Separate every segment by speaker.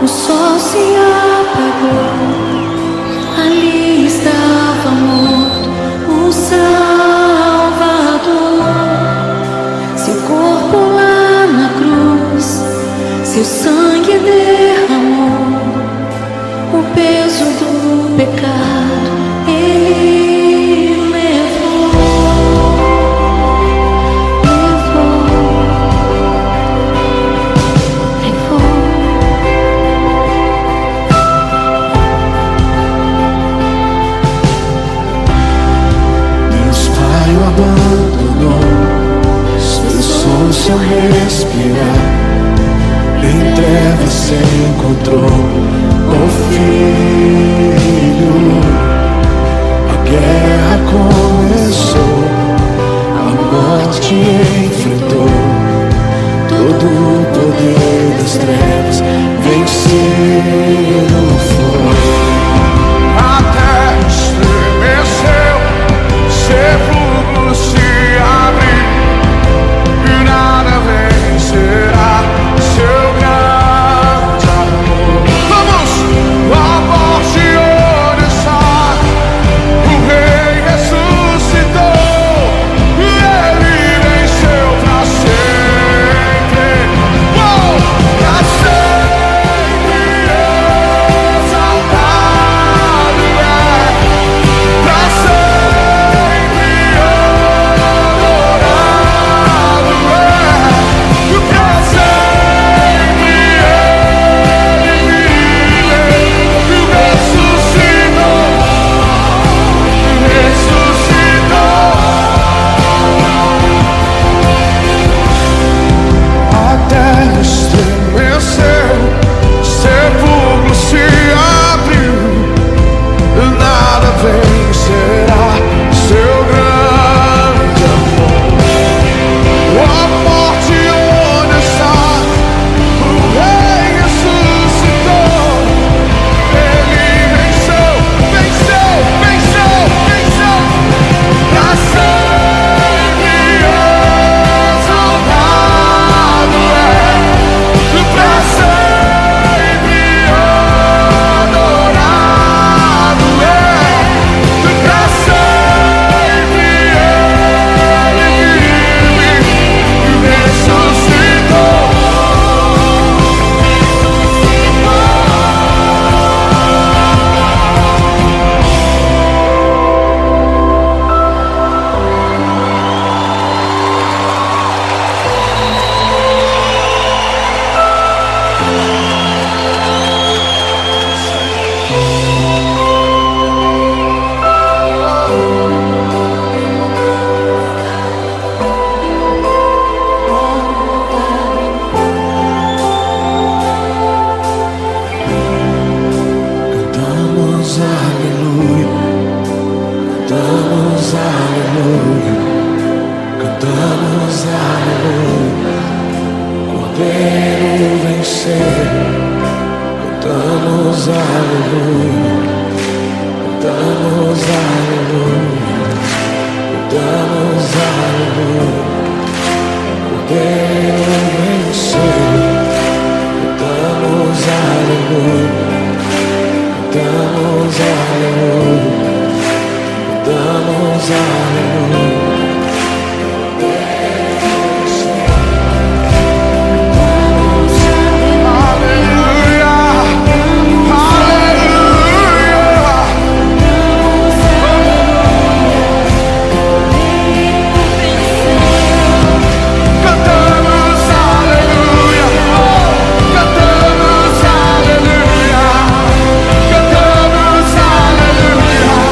Speaker 1: O sol se apagou, ali estava morto o Salvador. Seu corpo lá na cruz, seu sangue derramou, o peso do pecado ele levou.
Speaker 2: Abandonou seu som, seu respirar. Em trevas se encontrou o Filho. A guerra começou, a morte enfrentou. Todo o poder das trevas vencido foi. A terra estremeceu, sepulcros se abriu e nada vencerá seu grande amor. Vamos! A morte onde está, o Rei ressuscitou, e Ele venceu pra sempre. Pra sempre exaltado é, pra sempre adorado é, pra sempre Ele vive e ressuscitou, A terra estremeceu, sepulcro se abriu, nada vencerá seu grande amor. A morte onde está, o Rei ressuscitou, Ele venceu, venceu, venceu, venceu. Pra sempre exaltado é, pra sempre adorado é, pra sempre Ele vive e ressuscitou. Cantamos aleluia, cantamos aleluia, cantamos aleluia. Cordeiro vencer, cantamos aleluia, cantamos aleluia, cantamos aleluia. Cordeiro vencer, cantamos aleluia, cantamos aleluia, cantamos aleluia. Cantamos aleluia, cantamos aleluia, cantamos aleluia.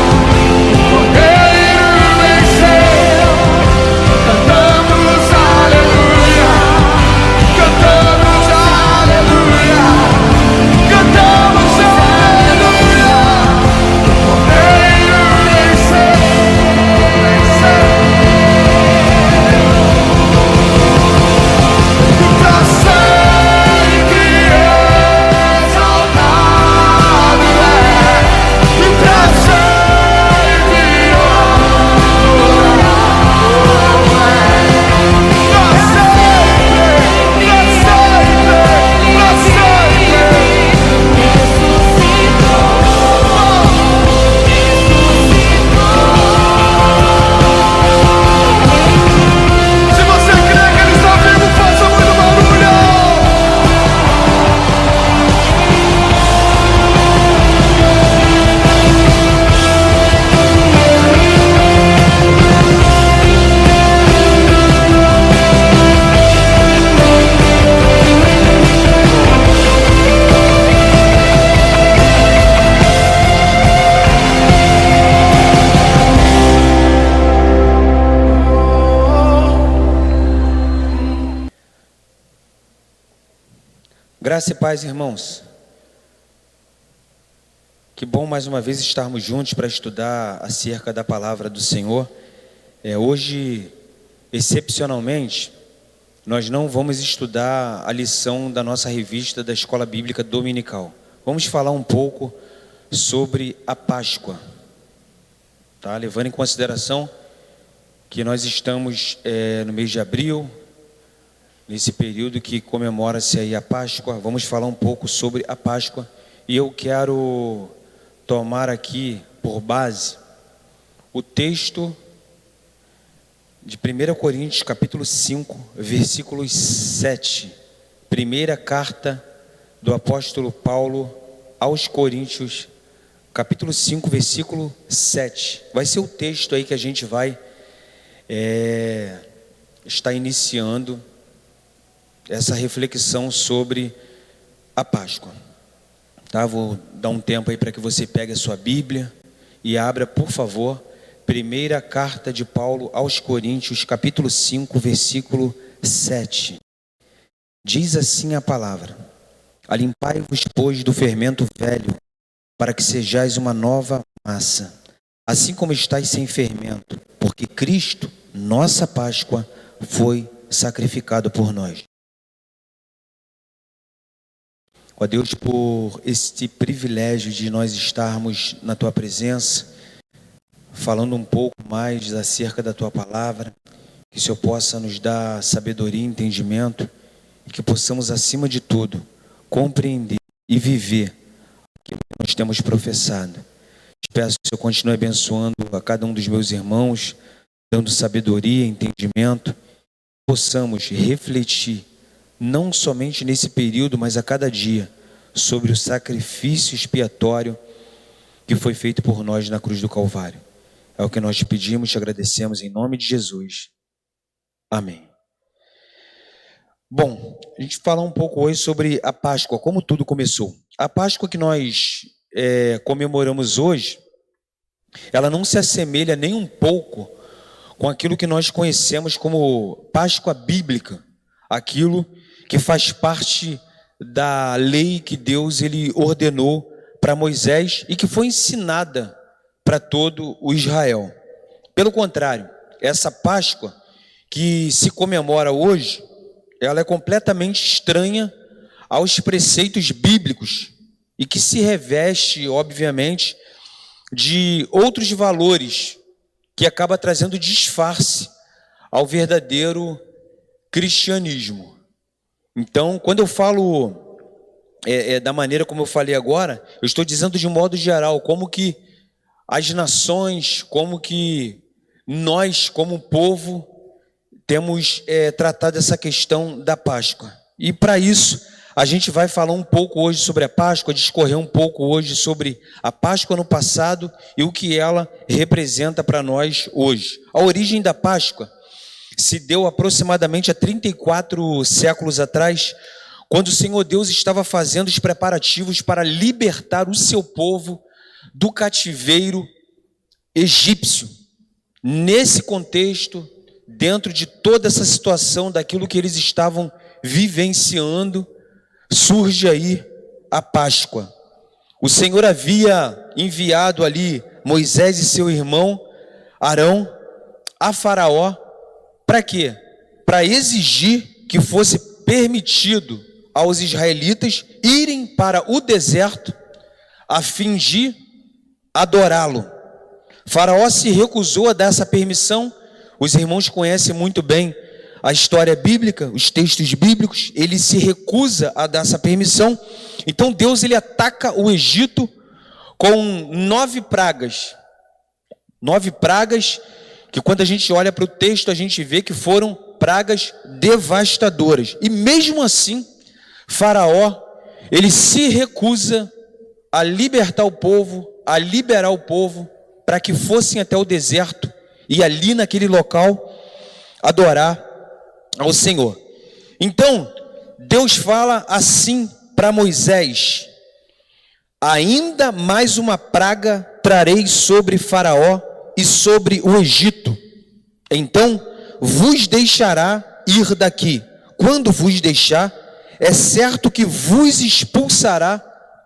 Speaker 3: Graça e paz, irmãos. Que bom mais uma vez estarmos juntos para estudar acerca da palavra do Senhor. Hoje, excepcionalmente, nós não vamos estudar a lição da nossa revista da Escola Bíblica Dominical. Vamos falar um pouco sobre a Páscoa, tá? Levando em consideração que nós estamos no mês de abril, nesse período que comemora-se aí a Páscoa. Vamos falar um pouco sobre a Páscoa, e eu quero tomar aqui por base o texto de 1 Coríntios capítulo 5, versículos 7, primeira carta do apóstolo Paulo aos Coríntios, capítulo 5, versículo 7. Vai ser o texto aí que a gente vai estar iniciando essa reflexão sobre a Páscoa. Tá? Vou dar um tempo aí para que você pegue a sua Bíblia e abra, por favor, primeira carta de Paulo aos Coríntios, capítulo 5, versículo 7. Diz assim a palavra: alimpai-vos, pois, do fermento velho, para que sejais uma nova massa, assim como estáis sem fermento, porque Cristo, nossa Páscoa, foi sacrificado por nós. Ó Deus, por este privilégio de nós estarmos na Tua presença, falando um pouco mais acerca da Tua palavra, que o Senhor possa nos dar sabedoria e entendimento, e que possamos, acima de tudo, compreender e viver aquilo que nós temos professado. Te peço que o Senhor continue abençoando a cada um dos meus irmãos, dando sabedoria, entendimento, possamos refletir, não somente nesse período, mas a cada dia, sobre o sacrifício expiatório que foi feito por nós na cruz do Calvário. É o que nós te pedimos, te agradecemos em nome de Jesus. Amém. Bom, a gente fala um pouco hoje sobre a Páscoa, como tudo começou. A Páscoa que nós comemoramos hoje, ela não se assemelha nem um pouco com aquilo que nós conhecemos como Páscoa bíblica, aquilo que faz parte da lei que Deus ele ordenou para Moisés e que foi ensinada para todo o Israel. Pelo contrário, essa Páscoa que se comemora hoje, ela é completamente estranha aos preceitos bíblicos e que se reveste, obviamente, de outros valores que acaba trazendo disfarce ao verdadeiro cristianismo. Então, quando eu falo da maneira como eu falei agora, eu estou dizendo de modo geral, como que as nações, como que nós, como povo, temos tratado essa questão da Páscoa. E para isso, a gente vai falar um pouco hoje sobre a Páscoa, discorrer um pouco hoje sobre a Páscoa no passado e o que ela representa para nós hoje. A origem da Páscoa se deu aproximadamente há 34 séculos atrás, quando o Senhor Deus estava fazendo os preparativos para libertar o seu povo do cativeiro egípcio. Nesse contexto, dentro de toda essa situação, daquilo que eles estavam vivenciando, surge aí a Páscoa. O Senhor havia enviado ali Moisés e seu irmão Arão a Faraó. Para quê? Para exigir que fosse permitido aos israelitas irem para o deserto a fim de adorá-lo. Faraó se recusou a dar essa permissão. Os irmãos conhecem muito bem a história bíblica, os textos bíblicos. Ele se recusa a dar essa permissão. Então Deus ele ataca o Egito com 9 pragas. 9 pragas que, quando a gente olha para o texto, a gente vê que foram pragas devastadoras. E mesmo assim, Faraó, ele se recusa a libertar o povo, a liberar o povo, para que fossem até o deserto e ali naquele local adorar ao Senhor. Então, Deus fala assim para Moisés: ainda mais uma praga trarei sobre Faraó e sobre o Egito. Então vos deixará ir daqui. Quando vos deixar, é certo que vos expulsará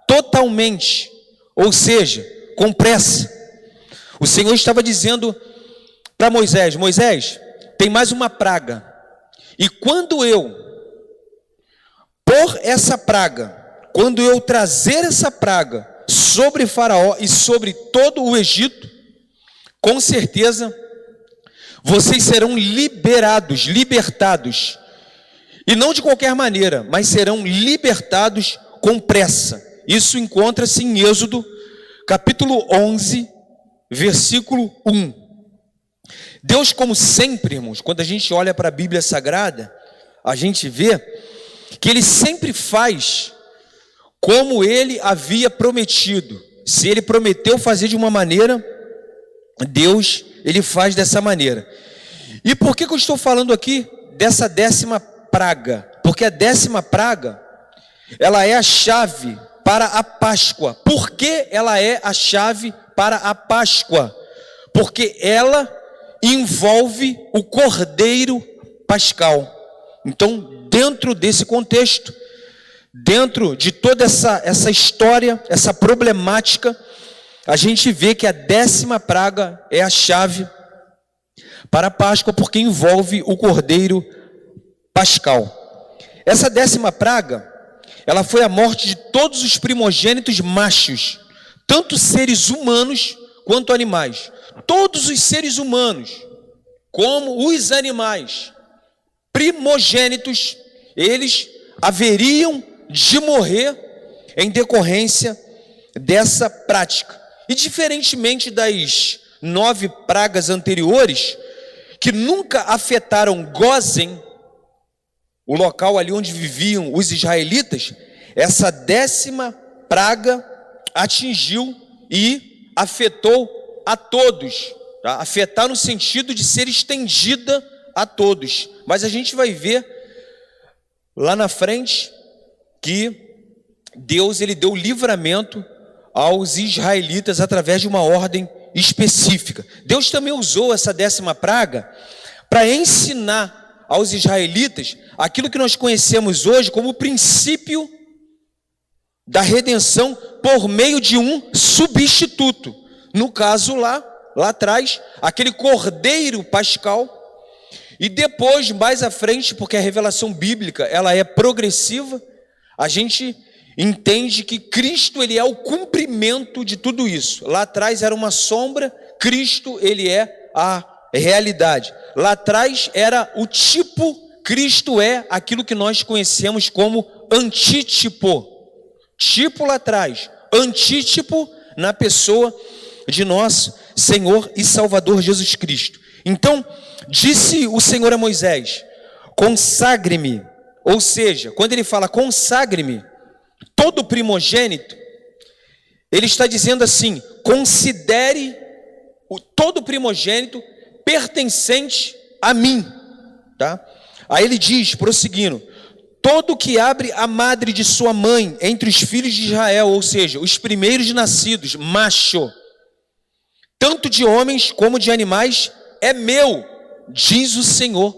Speaker 3: totalmente, ou seja, com pressa. O Senhor estava dizendo para Moisés: Moisés, tem mais uma praga, e quando eu pôr essa praga, quando eu trazer essa praga sobre Faraó e sobre todo o Egito, com certeza vocês serão libertados, e não de qualquer maneira, mas serão libertados com pressa. Isso encontra-se em Êxodo, capítulo 11, versículo 1. Deus, como sempre, irmãos, quando a gente olha para a Bíblia Sagrada, a gente vê que Ele sempre faz como Ele havia prometido. Se Ele prometeu fazer de uma maneira, Deus, Ele faz dessa maneira. E por que eu estou falando aqui dessa 10ª praga? Porque a 10ª praga, ela é a chave para a Páscoa. Por que ela é a chave para a Páscoa? Porque ela envolve o Cordeiro Pascal. Então, dentro desse contexto, dentro de toda essa história, essa problemática, a gente vê que a 10ª praga é a chave para a Páscoa, porque envolve o Cordeiro Pascal. Essa 10ª praga, ela foi a morte de todos os primogênitos machos, tanto seres humanos quanto animais. Todos os seres humanos, como os animais primogênitos, eles haveriam de morrer em decorrência dessa prática. E diferentemente das 9 pragas anteriores, que nunca afetaram Gósen, o local ali onde viviam os israelitas, essa 10ª praga atingiu e afetou a todos, tá? Afetar no sentido de ser estendida a todos. Mas a gente vai ver lá na frente que Deus, ele deu livramento aos israelitas através de uma ordem específica. Deus também usou essa 10ª praga para ensinar aos israelitas aquilo que nós conhecemos hoje como o princípio da redenção por meio de um substituto. No caso lá atrás, aquele Cordeiro Pascal. E depois, mais à frente, porque a revelação bíblica ela é progressiva, a gente entende que Cristo, ele é o cumprimento de tudo isso. Lá atrás era uma sombra, Cristo, ele é a realidade. Lá atrás era o tipo, Cristo é aquilo que nós conhecemos como antítipo. Tipo lá atrás, antítipo na pessoa de nosso Senhor e Salvador Jesus Cristo. Então, disse o Senhor a Moisés: consagre-me. Ou seja, quando ele fala consagre-me, todo primogênito, ele está dizendo assim: considere todo primogênito pertencente a mim, tá? Aí ele diz, prosseguindo: todo que abre a madre de sua mãe entre os filhos de Israel, ou seja, os primeiros nascidos, macho, tanto de homens como de animais, é meu, diz o Senhor,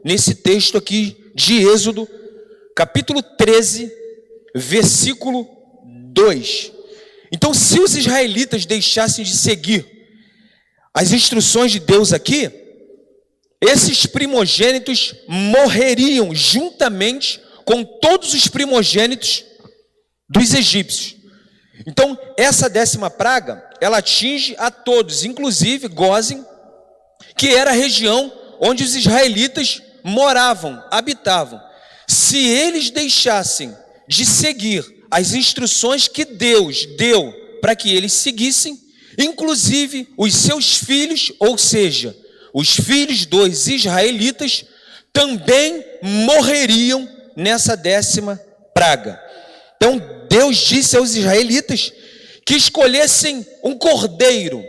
Speaker 3: nesse texto aqui de Êxodo, capítulo 13, versículo 2. Então, se os israelitas deixassem de seguir as instruções de Deus aqui, esses primogênitos morreriam juntamente com todos os primogênitos dos egípcios. Então, essa 10ª praga, ela atinge a todos, inclusive Gósen, que era a região onde os israelitas moravam, habitavam. Se eles deixassem de seguir as instruções que Deus deu para que eles seguissem, inclusive os seus filhos, ou seja, os filhos dos israelitas, também morreriam nessa 10ª praga. Então Deus disse aos israelitas que escolhessem um cordeiro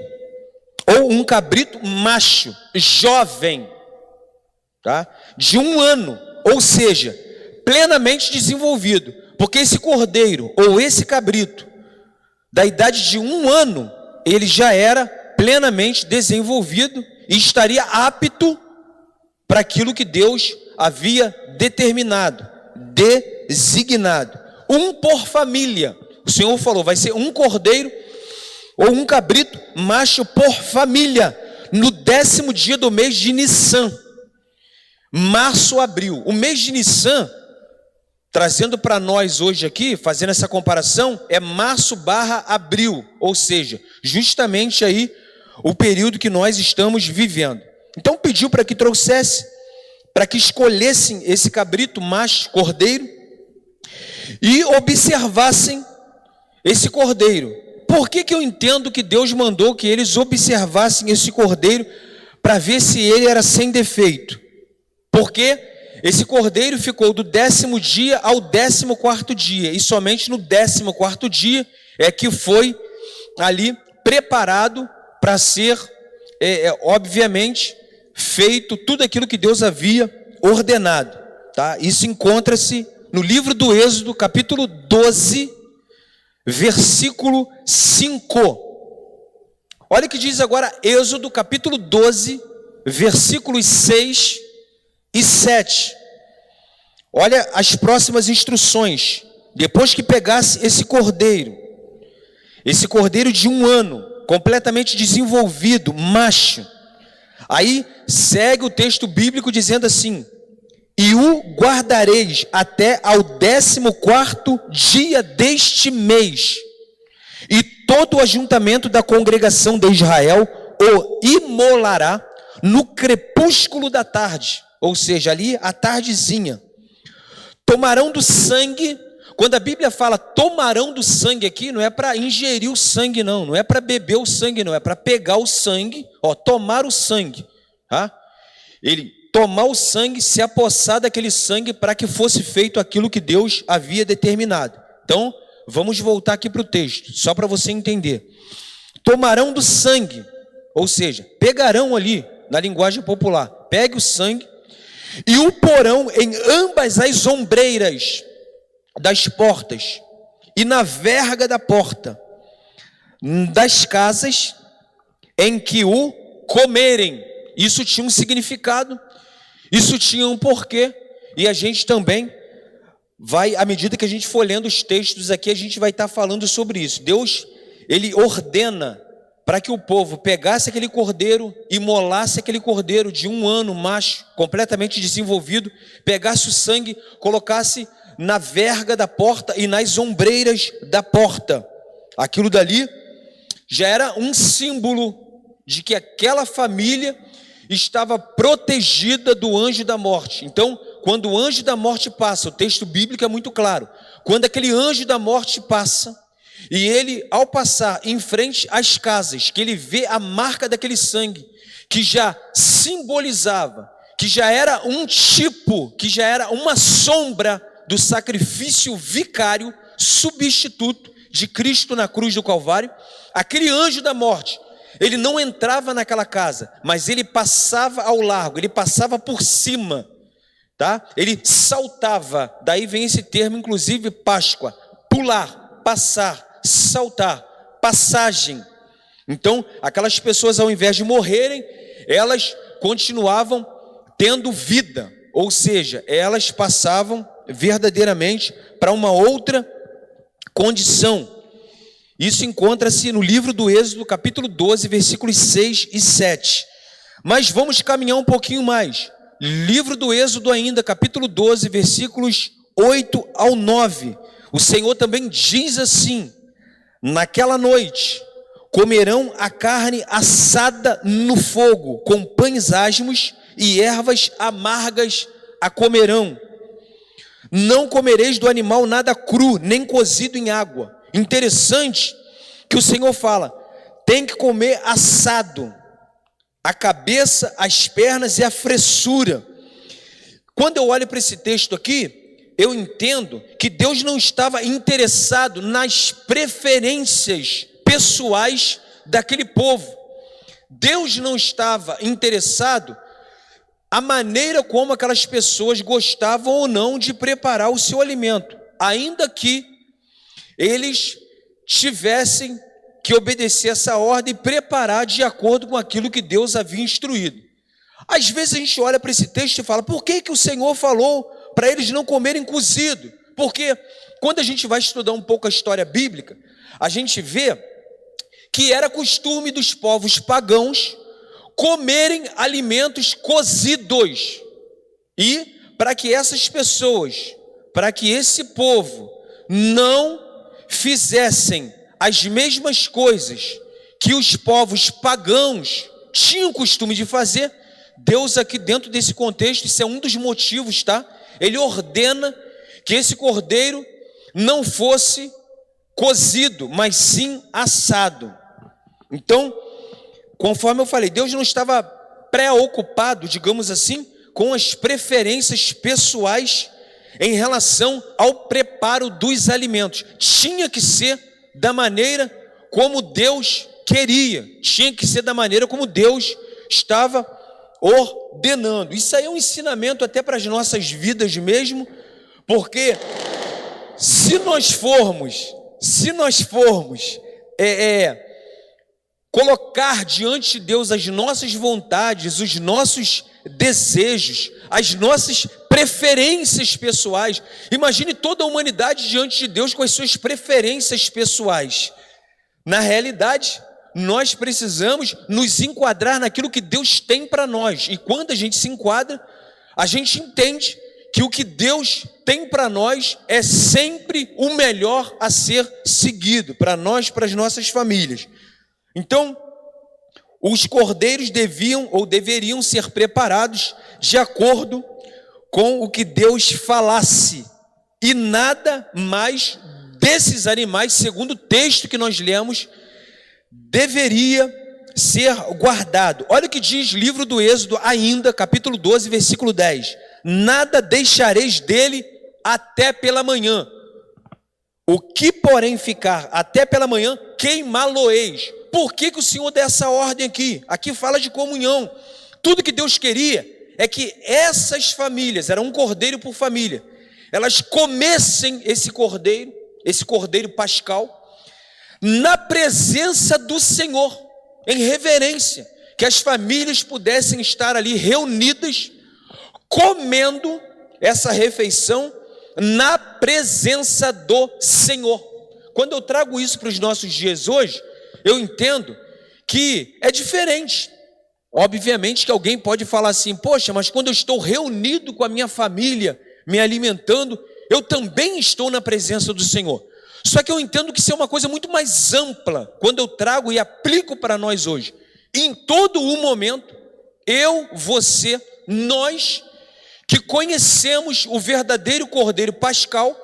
Speaker 3: ou um cabrito macho, jovem, tá? De 1 ano, ou seja, plenamente desenvolvido, porque esse cordeiro ou esse cabrito da idade de 1 ano, ele já era plenamente desenvolvido e estaria apto para aquilo que Deus havia determinado, designado, um por família. O Senhor falou, vai ser um cordeiro ou um cabrito macho por família, no 10º dia do mês de Nissan, março, abril. O mês de Nissan, trazendo para nós hoje aqui, fazendo essa comparação, é março/abril, ou seja, justamente aí o período que nós estamos vivendo. Então pediu para que trouxesse, para que escolhessem esse cabrito macho, cordeiro, e observassem esse cordeiro. Por que eu entendo que Deus mandou que eles observassem esse cordeiro para ver se ele era sem defeito? Porque esse cordeiro ficou do 10º dia ao 14º dia, e somente no 14º dia é que foi ali preparado para ser, obviamente, feito tudo aquilo que Deus havia ordenado. Tá? Isso encontra-se no livro do Êxodo, capítulo 12, versículo 5. Olha o que diz agora Êxodo, capítulo 12, versículos 6 e 7. Olha as próximas instruções. Depois que pegasse esse cordeiro de 1 ano, completamente desenvolvido, macho, aí segue o texto bíblico dizendo assim: e o guardareis até ao 14º dia deste mês, e todo o ajuntamento da congregação de Israel o imolará no crepúsculo da tarde, ou seja, ali à tardezinha. Tomarão do sangue. Quando a Bíblia fala tomarão do sangue aqui, não é para ingerir o sangue, não é para beber o sangue, não, é para pegar o sangue, tomar o sangue, tá? Ele tomar o sangue, se apossar daquele sangue para que fosse feito aquilo que Deus havia determinado. Então, vamos voltar aqui para o texto, só para você entender. Tomarão do sangue, ou seja, pegarão ali, na linguagem popular, pegue o sangue e o porão em ambas as ombreiras das portas e na verga da porta das casas em que o comerem. Isso tinha um significado, isso tinha um porquê, e a gente também vai, à medida que a gente for lendo os textos aqui, a gente vai estar falando sobre isso. Deus, ele ordena para que o povo pegasse aquele cordeiro, imolasse aquele cordeiro de 1 ano, macho, completamente desenvolvido, pegasse o sangue, colocasse na verga da porta e nas ombreiras da porta. Aquilo dali já era um símbolo de que aquela família estava protegida do anjo da morte. Então, quando o anjo da morte passa, o texto bíblico é muito claro, quando aquele anjo da morte passa, e ele, ao passar em frente às casas, que ele vê a marca daquele sangue, que já simbolizava, que já era um tipo, que já era uma sombra do sacrifício vicário, substituto de Cristo na cruz do Calvário, aquele anjo da morte, ele não entrava naquela casa, mas ele passava ao largo, ele passava por cima, tá? Ele saltava, daí vem esse termo, inclusive Páscoa, pular, passar, saltar, passagem. Então, aquelas pessoas, ao invés de morrerem, elas continuavam tendo vida, ou seja, elas passavam verdadeiramente para uma outra condição. Isso encontra-se no livro do Êxodo, capítulo 12, versículos 6 e 7. Mas vamos caminhar um pouquinho mais. Livro do Êxodo ainda, capítulo 12, versículos 8 ao 9. O Senhor também diz assim: naquela noite comerão a carne assada no fogo, com pães asmos e ervas amargas a comerão. Não comereis do animal nada cru, nem cozido em água. Interessante que o Senhor fala, tem que comer assado, a cabeça, as pernas e a fressura. Quando eu olho para esse texto aqui, eu entendo que Deus não estava interessado nas preferências pessoais daquele povo. Deus não estava interessado a maneira como aquelas pessoas gostavam ou não de preparar o seu alimento, ainda que eles tivessem que obedecer essa ordem e preparar de acordo com aquilo que Deus havia instruído. Às vezes a gente olha para esse texto e fala, por que o Senhor falou para eles não comerem cozido? Porque quando a gente vai estudar um pouco a história bíblica, a gente vê que era costume dos povos pagãos comerem alimentos cozidos. E para que essas pessoas, para que esse povo não fizessem as mesmas coisas que os povos pagãos tinham costume de fazer, Deus aqui dentro desse contexto, isso é um dos motivos, tá? Ele ordena que esse cordeiro não fosse cozido, mas sim assado. Então, conforme eu falei, Deus não estava preocupado, digamos assim, com as preferências pessoais em relação ao preparo dos alimentos. Tinha que ser da maneira como Deus queria, tinha que ser da maneira como Deus estava ordenando. Isso aí é um ensinamento até para as nossas vidas mesmo, porque se nós formos colocar diante de Deus as nossas vontades, os nossos desejos, as nossas preferências pessoais, imagine toda a humanidade diante de Deus com as suas preferências pessoais. Na realidade, nós precisamos nos enquadrar naquilo que Deus tem para nós, e quando a gente se enquadra, a gente entende que o que Deus tem para nós é sempre o melhor a ser seguido, para nós, para as nossas famílias. Então, os cordeiros deveriam ser preparados de acordo com o que Deus falasse, e nada mais desses animais, segundo o texto que nós lemos, deveria ser guardado. Olha o que diz o livro do Êxodo ainda, capítulo 12, versículo 10. Nada deixareis dele até pela manhã. O que, porém, ficar até pela manhã, queimá-lo-eis. Por que o Senhor dá essa ordem aqui? Aqui fala de comunhão. Tudo que Deus queria é que essas famílias, era um cordeiro por família, elas comessem esse cordeiro pascal, na presença do Senhor, em reverência, que as famílias pudessem estar ali reunidas, comendo essa refeição na presença do Senhor. Quando eu trago isso para os nossos dias hoje, eu entendo que é diferente. Obviamente que alguém pode falar assim, poxa, mas quando eu estou reunido com a minha família, me alimentando, eu também estou na presença do Senhor. Só que eu entendo que isso é uma coisa muito mais ampla, quando eu trago e aplico para nós hoje. Em todo o momento, eu, você, nós, que conhecemos o verdadeiro Cordeiro Pascal,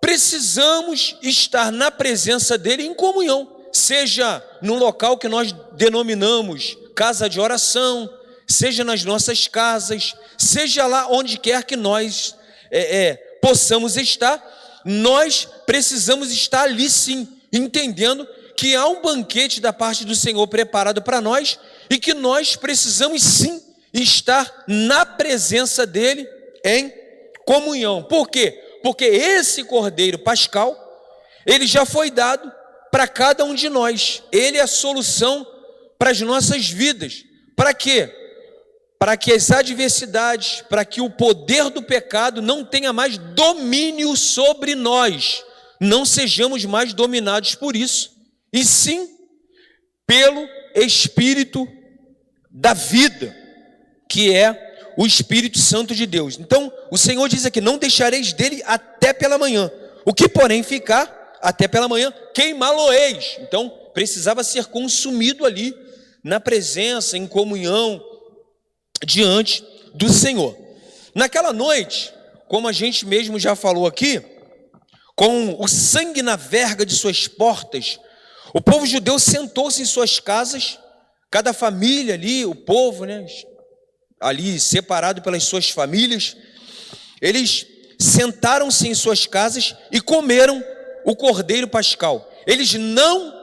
Speaker 3: precisamos estar na presença dele em comunhão, seja no local que nós denominamos casa de oração, seja nas nossas casas, seja lá onde quer que nós possamos estar, nós precisamos estar ali sim, entendendo que há um banquete da parte do Senhor preparado para nós e que nós precisamos sim estar na presença dele em comunhão. Por quê? Porque esse Cordeiro Pascal, ele já foi dado para cada um de nós. Ele é a solução para as nossas vidas. Para quê? Para que as adversidades, para que o poder do pecado não tenha mais domínio sobre nós, não sejamos mais dominados por isso, e sim pelo Espírito da vida, que é o Espírito Santo de Deus. Então, o Senhor diz aqui, não deixareis dele até pela manhã, o que porém ficar até pela manhã, queimá-lo-eis. Então, precisava ser consumido ali, na presença, em comunhão, diante do Senhor. Naquela noite, como a gente mesmo já falou aqui, com o sangue na verga de suas portas, o povo judeu sentou-se em suas casas, cada família ali, o povo, né, ali separado pelas suas famílias, eles sentaram-se em suas casas e comeram o Cordeiro Pascal. Eles não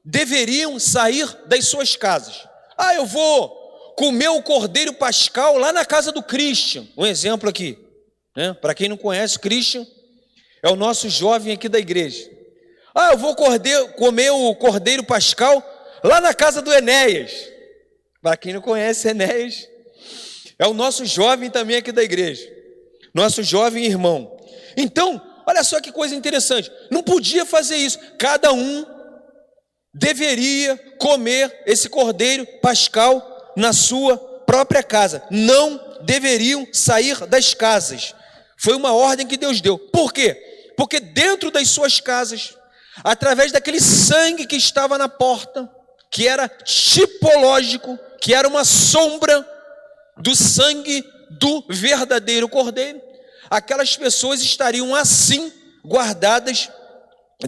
Speaker 3: deveriam sair das suas casas. Eu vou comer o Cordeiro Pascal lá na casa do Christian. Um exemplo aqui, né? Para quem não conhece, o Christian é o nosso jovem aqui da igreja. Eu vou comer o Cordeiro Pascal lá na casa do Enéas. Para quem não conhece, Enéas é o nosso jovem também aqui da igreja, nosso jovem irmão. Então, Olha só que coisa interessante. Não podia fazer isso. Cada um deveria comer esse cordeiro pascal na sua própria casa. Não deveriam sair das casas. Foi uma ordem que Deus deu. Por quê? Porque dentro das suas casas, através daquele sangue que estava na porta, que era tipológico, que era uma sombra do sangue do verdadeiro cordeiro, aquelas pessoas estariam assim guardadas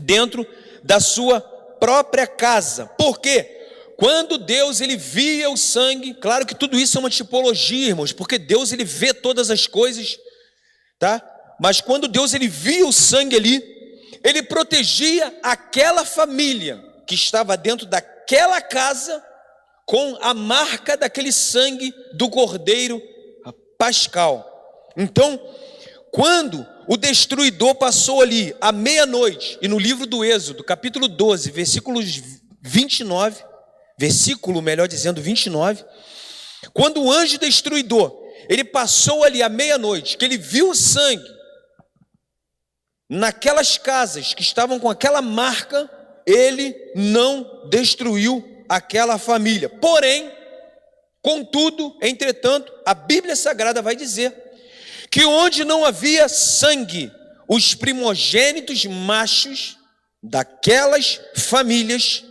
Speaker 3: dentro da sua própria casa. Por quê? Quando Deus ele via o sangue, claro que tudo isso é uma tipologia, irmãos, porque Deus ele vê todas as coisas, tá? Mas quando Deus ele via o sangue ali, ele protegia aquela família que estava dentro daquela casa com a marca daquele sangue do cordeiro pascal. Então, quando o destruidor passou ali à meia-noite, e no livro do Êxodo, capítulo 12, versículo 29, quando o anjo destruidor, ele passou ali à meia-noite, que ele viu o sangue naquelas casas que estavam com aquela marca, ele não destruiu aquela família. Porém, contudo, entretanto, a Bíblia Sagrada vai dizer que onde não havia sangue, os primogênitos machos daquelas famílias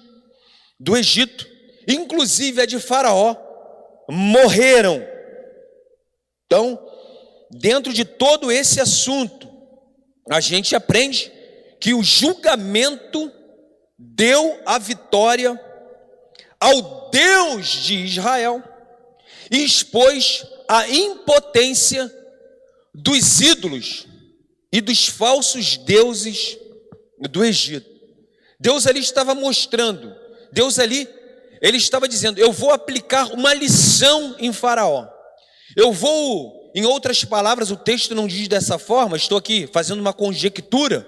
Speaker 3: do Egito, inclusive a de Faraó, morreram. Então, dentro de todo esse assunto, a gente aprende que o julgamento deu a vitória ao Deus de Israel e expôs a impotência dos ídolos e dos falsos deuses do Egito. Deus ali estava mostrando, Deus ali, ele estava dizendo, eu vou aplicar uma lição em Faraó. Eu vou, em outras palavras, o texto não diz dessa forma, estou aqui fazendo uma conjectura,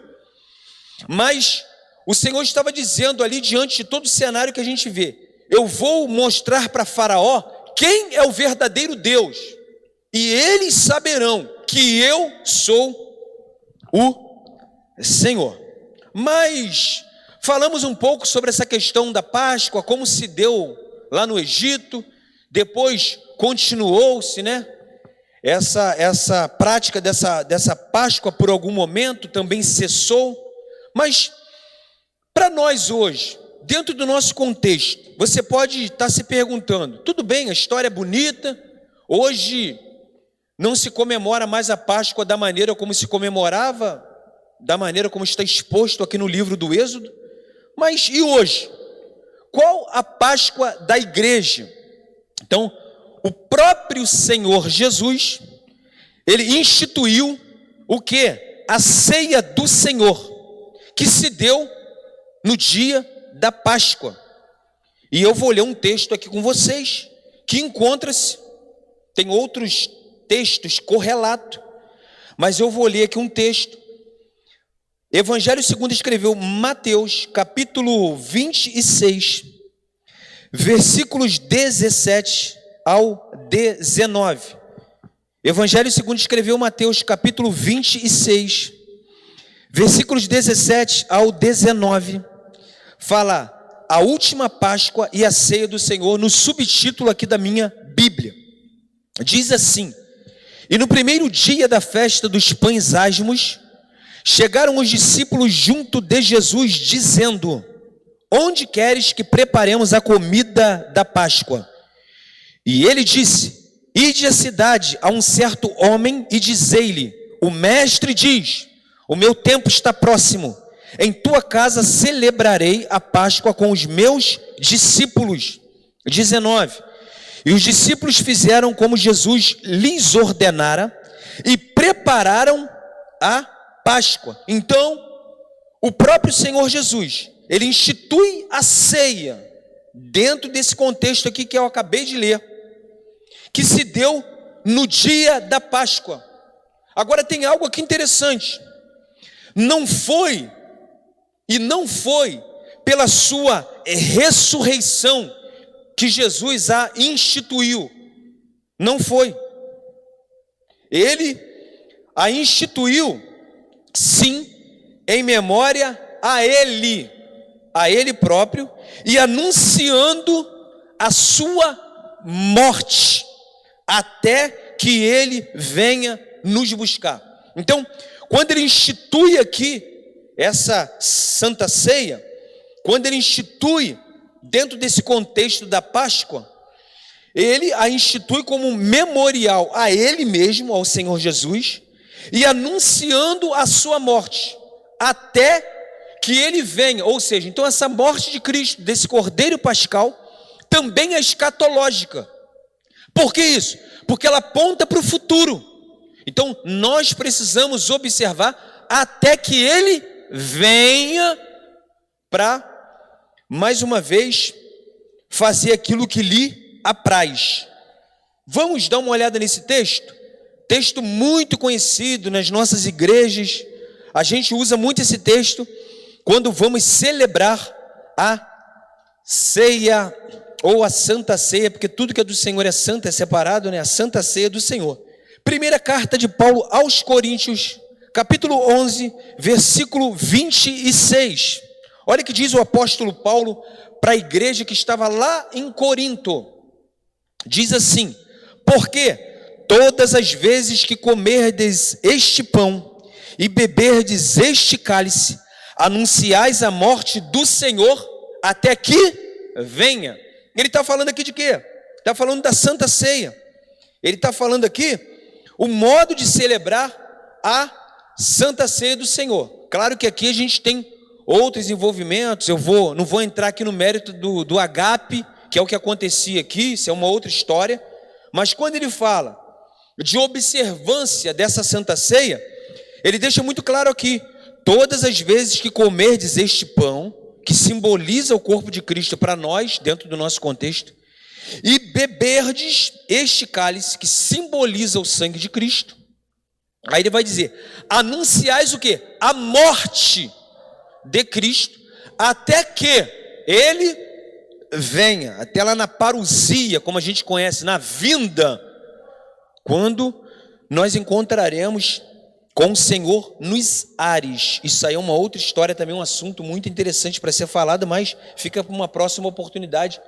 Speaker 3: mas o Senhor estava dizendo ali, diante de todo o cenário que a gente vê, eu vou mostrar para Faraó quem é o verdadeiro Deus, e eles saberão que eu sou o Senhor. Mas falamos um pouco sobre essa questão da Páscoa, como se deu lá no Egito, depois continuou-se, né? Essa prática dessa Páscoa por algum momento também cessou, mas para nós hoje, dentro do nosso contexto, você pode estar se perguntando, tudo bem, a história é bonita, hoje não se comemora mais a Páscoa da maneira como se comemorava, da maneira como está exposto aqui no livro do Êxodo, mas e hoje? Qual a Páscoa da igreja? Então, o próprio Senhor Jesus, ele instituiu o quê? A ceia do Senhor, que se deu no dia da Páscoa. E eu vou ler um texto aqui com vocês, que encontra-se, tem outros textos correlatos, mas eu vou ler aqui um texto. Evangelho segundo escreveu Mateus, capítulo 26, versículos 17 ao 19. Evangelho segundo escreveu Mateus, capítulo 26, versículos 17 ao 19, fala a última Páscoa e a ceia do Senhor, no subtítulo aqui da minha Bíblia. Diz assim: e no primeiro dia da festa dos pães asmos, chegaram os discípulos junto de Jesus, dizendo: onde queres que preparemos a comida da Páscoa? E ele disse: ide à cidade a um certo homem e dizei-lhe: o mestre diz, o meu tempo está próximo, em tua casa celebrarei a Páscoa com os meus discípulos. 19. E os discípulos fizeram como Jesus lhes ordenara e prepararam a Páscoa. Então, o próprio Senhor Jesus, ele institui a ceia dentro desse contexto aqui que eu acabei de ler, que se deu no dia da Páscoa. Agora tem algo aqui interessante. Não foi pela sua ressurreição que Jesus a instituiu. Não foi. Ele a instituiu sim, em memória a Ele próprio, e anunciando a sua morte, até que Ele venha nos buscar. Então, quando Ele institui aqui essa Santa Ceia, quando Ele institui dentro desse contexto da Páscoa, Ele a institui como um memorial a Ele mesmo, ao Senhor Jesus, e anunciando a sua morte, até que Ele venha. Ou seja, então essa morte de Cristo, desse Cordeiro Pascal, também é escatológica. Por que isso? Porque ela aponta para o futuro. Então nós precisamos observar até que Ele venha para, mais uma vez, fazer aquilo que lhe apraz. Vamos dar uma olhada nesse texto muito conhecido nas nossas igrejas. A gente usa muito esse texto quando vamos celebrar a ceia ou a Santa Ceia, porque tudo que é do Senhor é santo, é separado, né? A Santa Ceia do Senhor. Primeira carta de Paulo aos Coríntios, capítulo 11, versículo 26. Olha o que diz o apóstolo Paulo para a igreja que estava lá em Corinto. Diz assim: porque todas as vezes que comerdes este pão e beberdes este cálice, anunciais a morte do Senhor até que venha. Ele está falando aqui de quê? Está falando da Santa Ceia. Ele está falando aqui o modo de celebrar a Santa Ceia do Senhor. Claro que aqui a gente tem outros envolvimentos. Não vou entrar aqui no mérito do agape, que é o que acontecia aqui, isso é uma outra história. Mas quando ele fala de observância dessa Santa Ceia, ele deixa muito claro aqui: todas as vezes que comerdes este pão, que simboliza o corpo de Cristo para nós, dentro do nosso contexto, e beberdes este cálice, que simboliza o sangue de Cristo, aí ele vai dizer: anunciais o quê? A morte de Cristo, até que Ele venha, até lá na parousia, como a gente conhece, na vinda, quando nós encontraremos com o Senhor nos ares. Isso aí é uma outra história, também um assunto muito interessante para ser falado, mas fica para uma próxima oportunidade.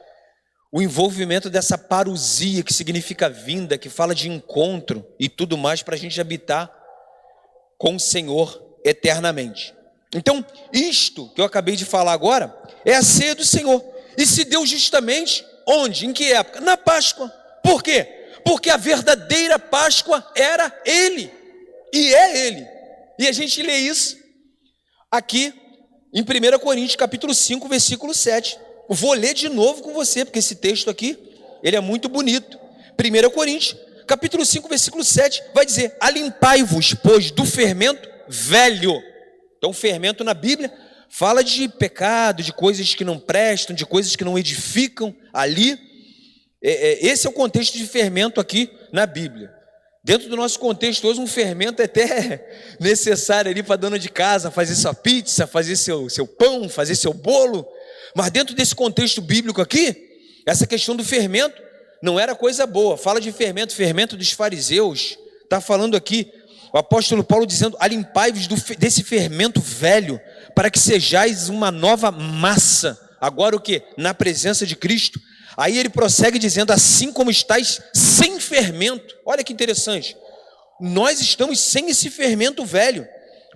Speaker 3: O envolvimento dessa parousia, que significa vinda, que fala de encontro e tudo mais, para a gente habitar com o Senhor eternamente. Então, isto que eu acabei de falar agora é a ceia do Senhor. E se deu justamente onde? Em que época? Na Páscoa. Por quê? Porque a verdadeira Páscoa era Ele. E é Ele. E a gente lê isso aqui em 1 Coríntios, capítulo 5, versículo 7. Eu vou ler de novo com você, porque esse texto aqui, ele é muito bonito. 1 Coríntios, capítulo 5, versículo 7, vai dizer: alimpai-vos, pois, do fermento velho. Então, fermento na Bíblia fala de pecado, de coisas que não prestam, de coisas que não edificam ali. Esse é o contexto de fermento aqui na Bíblia. Dentro do nosso contexto hoje, um fermento é até necessário ali para a dona de casa fazer sua pizza, fazer seu pão, fazer seu bolo. Mas dentro desse contexto bíblico aqui, essa questão do fermento não era coisa boa. Fala de fermento dos fariseus. Está falando aqui o apóstolo Paulo dizendo: alimpai-vos desse fermento velho, para que sejais uma nova massa. Agora o que? Na presença de Cristo. Aí ele prossegue dizendo: assim como estáis sem fermento. Olha que interessante. Nós estamos sem esse fermento velho,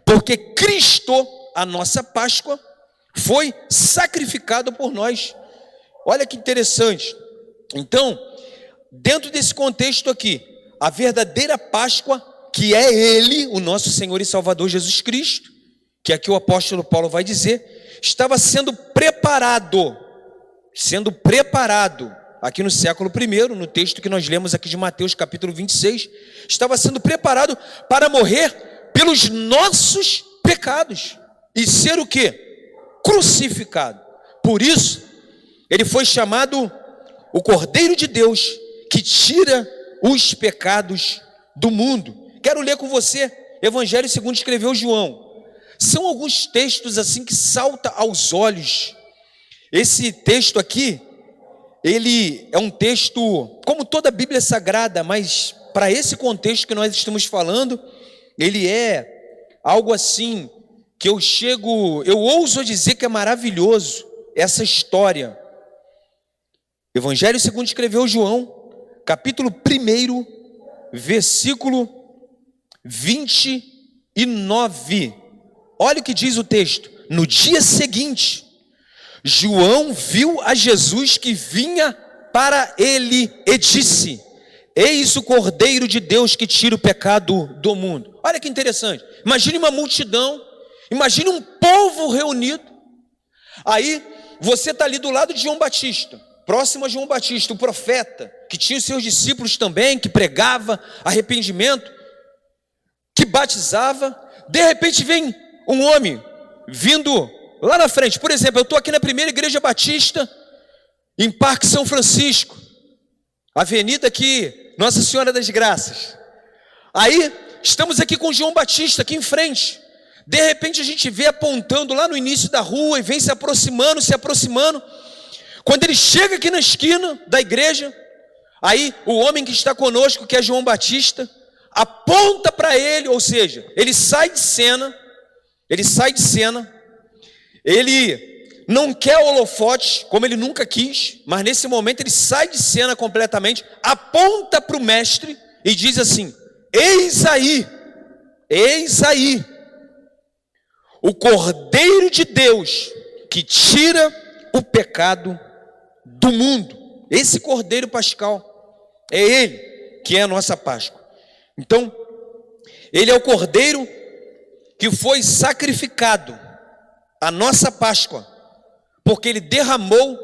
Speaker 3: porque Cristo, a nossa Páscoa, foi sacrificado por nós. Olha que interessante. Então, dentro desse contexto aqui, a verdadeira Páscoa, que é Ele, o nosso Senhor e Salvador Jesus Cristo, que aqui o apóstolo Paulo vai dizer, estava sendo preparado aqui no século I, no texto que nós lemos aqui de Mateus capítulo 26, estava sendo preparado para morrer pelos nossos pecados e ser o quê? Crucificado. Por isso, ele foi chamado o Cordeiro de Deus, que tira os pecados do mundo. Quero ler com você Evangelho segundo escreveu João. São alguns textos assim que saltam aos olhos. Esse texto aqui, ele é um texto, como toda a Bíblia Sagrada, mas para esse contexto que nós estamos falando, ele é algo assim que eu ouso dizer que é maravilhoso essa história. Evangelho segundo escreveu João, capítulo 1, versículo 29. Olha o que diz o texto. No dia seguinte, João viu a Jesus que vinha para ele e disse: eis o Cordeiro de Deus que tira o pecado do mundo. Olha que interessante. Imagine uma multidão, imagine um povo reunido. Aí você está ali do lado de João Batista, próximo a João Batista, o profeta, que tinha os seus discípulos também, que pregava arrependimento, que batizava. De repente vem um homem vindo lá na frente. Por exemplo, eu estou aqui na primeira igreja batista, em Parque São Francisco, avenida aqui, Nossa Senhora das Graças. Aí, estamos aqui com João Batista, aqui em frente. De repente a gente vê apontando lá no início da rua e vem se aproximando. Quando ele chega aqui na esquina da igreja, aí o homem que está conosco, que é João Batista, aponta para ele, ou seja, ele sai de cena, ele não quer holofote, como ele nunca quis, mas nesse momento ele sai de cena completamente, aponta para o mestre e diz assim: eis aí, o Cordeiro de Deus que tira o pecado do mundo. Esse Cordeiro Pascal é ele que é a nossa Páscoa. Então, ele é o Cordeiro que foi sacrificado, a nossa Páscoa, porque ele derramou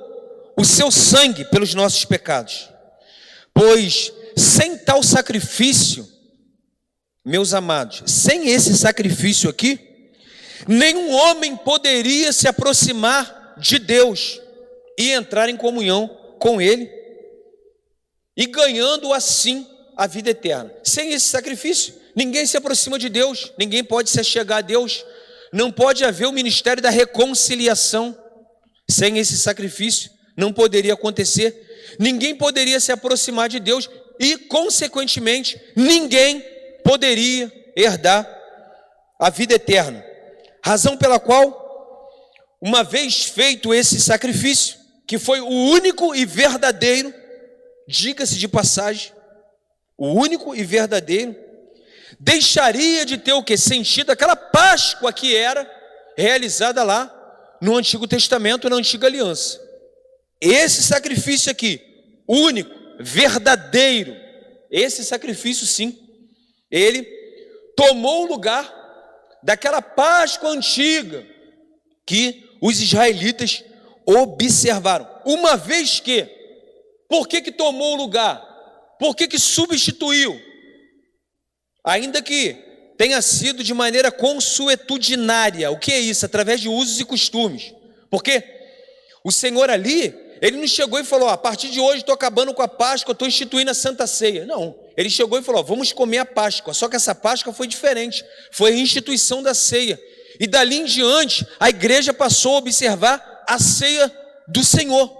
Speaker 3: o seu sangue pelos nossos pecados. Pois sem tal sacrifício, meus amados, sem esse sacrifício aqui, nenhum homem poderia se aproximar de Deus e entrar em comunhão com Ele, e ganhando assim a vida eterna. Sem esse sacrifício, ninguém se aproxima de Deus, ninguém pode se achegar a Deus, não pode haver o ministério da reconciliação. Sem esse sacrifício, não poderia acontecer, ninguém poderia se aproximar de Deus e, consequentemente, ninguém poderia herdar a vida eterna. Razão pela qual, uma vez feito esse sacrifício, que foi o único e verdadeiro, diga-se de passagem, o único e verdadeiro, deixaria de ter o que? Sentido aquela Páscoa que era realizada lá no Antigo Testamento, na Antiga Aliança. Esse sacrifício aqui, único, verdadeiro, esse sacrifício sim, ele tomou o lugar daquela Páscoa antiga que os israelitas observaram. Uma vez que, por que tomou o lugar? Por que substituiu? Ainda que tenha sido de maneira consuetudinária. O que é isso? Através de usos e costumes. Porque o Senhor ali, Ele não chegou e falou: a partir de hoje estou acabando com a Páscoa, estou instituindo a Santa Ceia. Não, Ele chegou e falou: vamos comer a Páscoa. Só que essa Páscoa foi diferente, foi a instituição da ceia. E dali em diante, a igreja passou a observar a ceia do Senhor.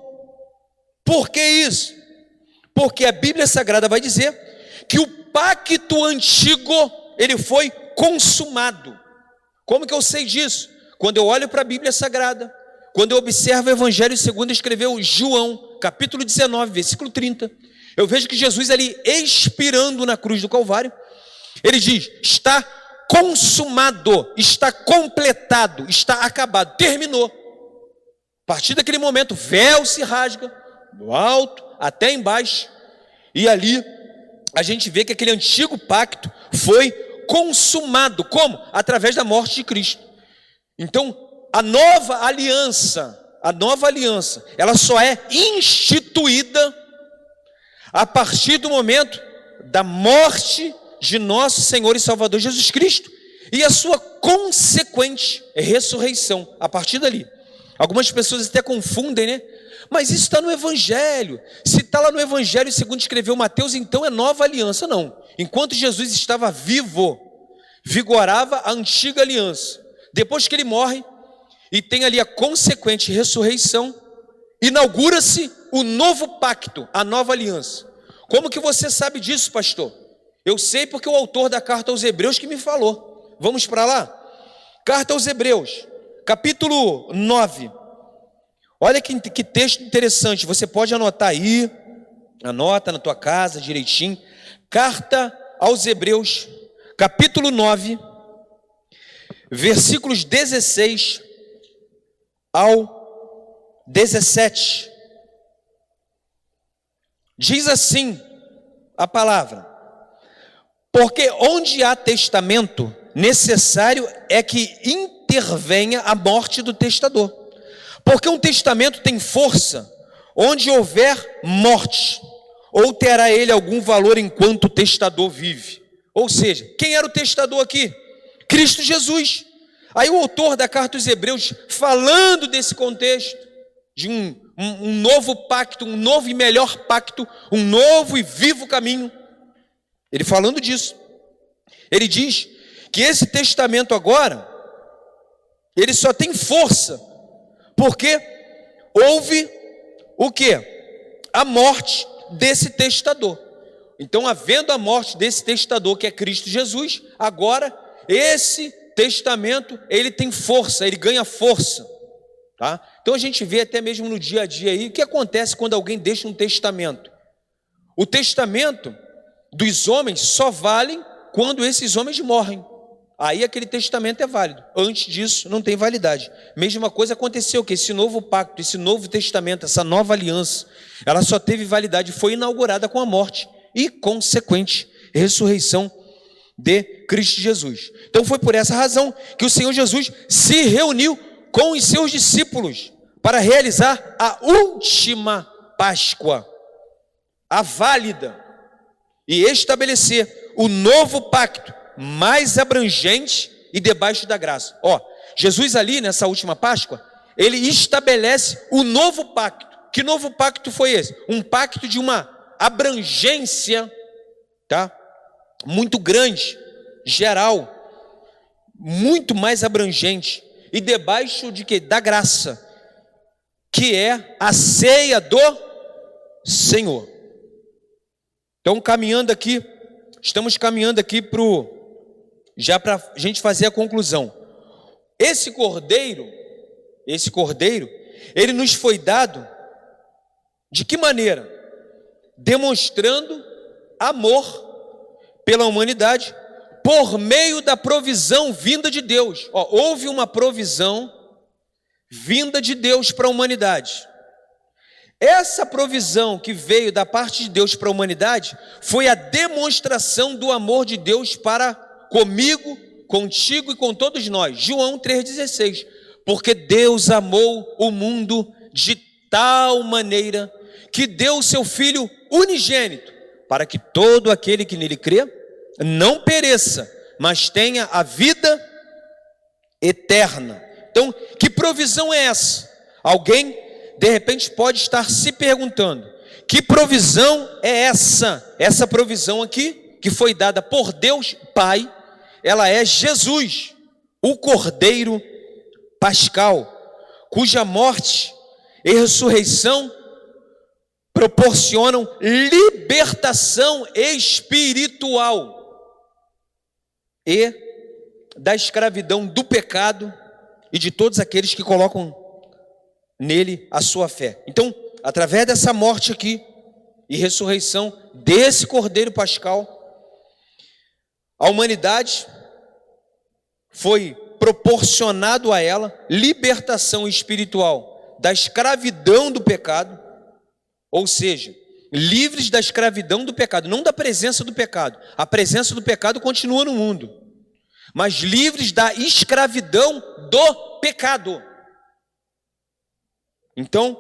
Speaker 3: Por que isso? Porque a Bíblia Sagrada vai dizer que o pacto antigo, ele foi consumado. Como que eu sei disso? Quando eu olho para a Bíblia Sagrada, quando eu observo o Evangelho segundo escreveu João, capítulo 19, versículo 30, eu vejo que Jesus ali, expirando na cruz do Calvário, ele diz: está consumado, está completado, está acabado, terminou. A partir daquele momento, o véu se rasga, do alto até embaixo, e ali a gente vê que aquele antigo pacto foi consumado. Como? Através da morte de Cristo. Então, a nova aliança, ela só é instituída a partir do momento da morte de nosso Senhor e Salvador Jesus Cristo e a sua consequente ressurreição. A partir dali, algumas pessoas até confundem, né? Mas isso está no Evangelho. Se está lá no Evangelho, segundo escreveu Mateus, então é nova aliança. Não. Enquanto Jesus estava vivo, vigorava a antiga aliança. Depois que ele morre e tem ali a consequente ressurreição, inaugura-se o novo pacto, a nova aliança. Como que você sabe disso, pastor? Eu sei porque o autor da carta aos Hebreus que me falou. Vamos para lá? Carta aos Hebreus, capítulo 9. Olha que texto interessante, você pode anotar aí, anota na tua casa direitinho. Carta aos Hebreus, capítulo 9, versículos 16 ao 17. Diz assim a palavra: porque onde há testamento, necessário é que intervenha a morte do testador. Porque um testamento tem força onde houver morte, ou terá ele algum valor enquanto o testador vive. Ou seja, quem era o testador aqui? Cristo Jesus. Aí o autor da carta aos Hebreus, falando desse contexto, de um novo pacto, um novo e melhor pacto, um novo e vivo caminho, ele falando disso, ele diz que esse testamento agora, ele só tem força, porque houve o quê? A morte desse testador. Então, havendo a morte desse testador, que é Cristo Jesus, agora esse testamento, ele tem força, ele ganha força, tá? Então a gente vê até mesmo no dia a dia aí, o que acontece quando alguém deixa um testamento? O testamento dos homens só vale quando esses homens morrem. Aí aquele testamento é válido. Antes disso, não tem validade. Mesma coisa aconteceu, que esse novo pacto, esse novo testamento, essa nova aliança, ela só teve validade, foi inaugurada com a morte e consequente ressurreição de Cristo Jesus. Então foi por essa razão que o Senhor Jesus se reuniu com os seus discípulos para realizar a última Páscoa, a válida, e estabelecer o novo pacto mais abrangente e debaixo da graça. Jesus ali nessa última Páscoa, ele estabelece o novo pacto. Que novo pacto foi esse? Um pacto de uma abrangência, tá? Muito grande, geral, muito mais abrangente, e debaixo de quê? Da graça, que é a ceia do Senhor. Então, estamos caminhando aqui já para a gente fazer a conclusão. Esse cordeiro, ele nos foi dado de que maneira? Demonstrando amor pela humanidade, por meio da provisão vinda de Deus. Houve uma provisão vinda de Deus para a humanidade. Essa provisão que veio da parte de Deus para a humanidade foi a demonstração do amor de Deus para comigo, contigo e com todos nós. João 3,16. Porque Deus amou o mundo de tal maneira que deu o seu Filho unigênito, para que todo aquele que nele crê não pereça, mas tenha a vida eterna. Então, que provisão é essa? Alguém, de repente, pode estar se perguntando: que provisão é essa? Essa provisão aqui, que foi dada por Deus Pai, ela é Jesus, o Cordeiro Pascal, cuja morte e ressurreição proporcionam libertação espiritual e da escravidão do pecado e de todos aqueles que colocam nele a sua fé. Então, através dessa morte aqui e ressurreição desse Cordeiro Pascal, a humanidade foi proporcionado a ela libertação espiritual da escravidão do pecado, ou seja, livres da escravidão do pecado, não da presença do pecado. A presença do pecado continua no mundo, mas livres da escravidão do pecado. Então,